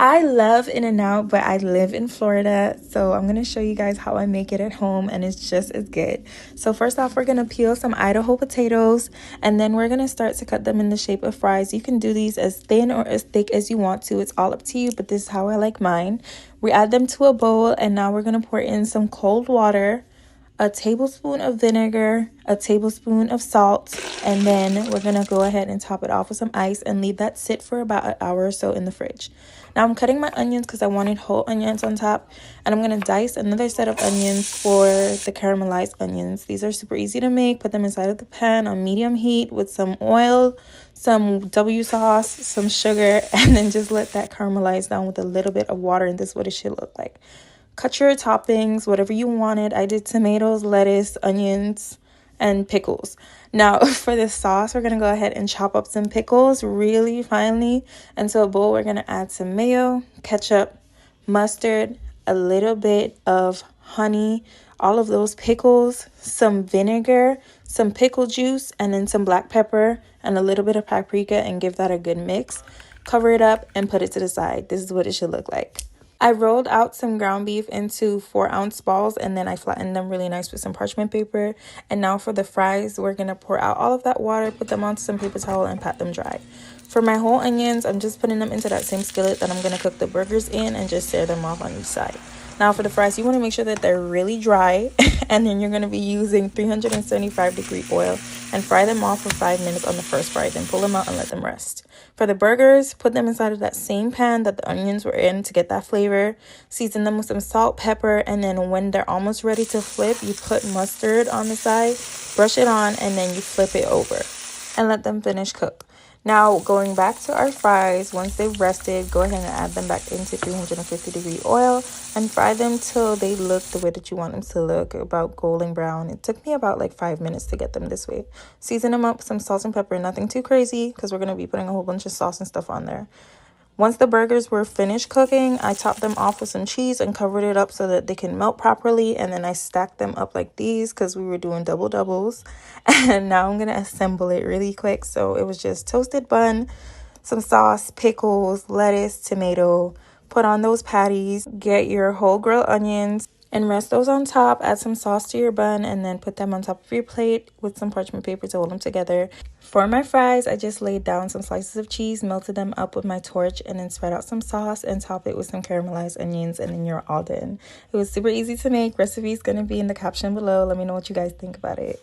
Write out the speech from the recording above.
I love In-N-Out, but I live in Florida, so I'm gonna show you guys how I make it at home, and it's just as good. So first off, we're gonna peel some Idaho potatoes, and then we're gonna start to cut them in the shape of fries. You can do these as thin or as thick as you want to. It's all up to you, but this is how I like mine. We add them to a bowl, and now we're gonna pour in some cold water, a tablespoon of vinegar, a tablespoon of salt, and then we're gonna go ahead and top it off with some ice and leave that sit for about an hour or so in the fridge. Now I'm cutting my onions because I wanted whole onions on top, and I'm gonna dice another set of onions for the caramelized onions. These are super easy to make. Put them inside of the pan on medium heat with some oil, some W sauce, some sugar, and then just let that caramelize down with a little bit of water, and this is what it should look like. Cut your toppings, whatever you wanted. I did tomatoes, lettuce, onions, and pickles. Now, for this sauce, we're going to go ahead and chop up some pickles really finely. Into a bowl, we're going to add some mayo, ketchup, mustard, a little bit of honey, all of those pickles, some vinegar, some pickle juice, and then some black pepper and a little bit of paprika, and give that a good mix. Cover it up and put it to the side. This is what it should look like. I rolled out some ground beef into 4-ounce balls, and then I flattened them really nice with some parchment paper. And now for the fries, we're going to pour out all of that water, put them onto some paper towel, and pat them dry. For my whole onions, I'm just putting them into that same skillet that I'm going to cook the burgers in and just sear them off on each side. Now for the fries, you want to make sure that they're really dry, and then you're going to be using 375-degree oil and fry them off for 5 minutes on the first fry, then pull them out and let them rest. For the burgers, put them inside of that same pan that the onions were in to get that flavor. Season them with some salt, pepper, and then when they're almost ready to flip, you put mustard on the side, brush it on, and then you flip it over and let them finish cook. Now, going back to our fries, once they've rested, go ahead and add them back into 350-degree oil and fry them till they look the way that you want them to look, about golden brown. It took me about like 5 minutes to get them this way. Season them up with some salt and pepper, nothing too crazy because we're going to be putting a whole bunch of sauce and stuff on there. Once the burgers were finished cooking, I topped them off with some cheese and covered it up so that they can melt properly. And then I stacked them up like these because we were doing double doubles. And now I'm going to assemble it really quick. So it was just toasted bun, some sauce, pickles, lettuce, tomato. Put on those patties, get your whole grilled onions, and rest those on top. Add some sauce to your bun and then put them on top of your plate with some parchment paper to hold them together. For my fries, I just laid down some slices of cheese, melted them up with my torch, and then spread out some sauce and top it with some caramelized onions, and then you're all done. It was super easy to make. Recipe is going to be in the caption below. Let me know what you guys think about it.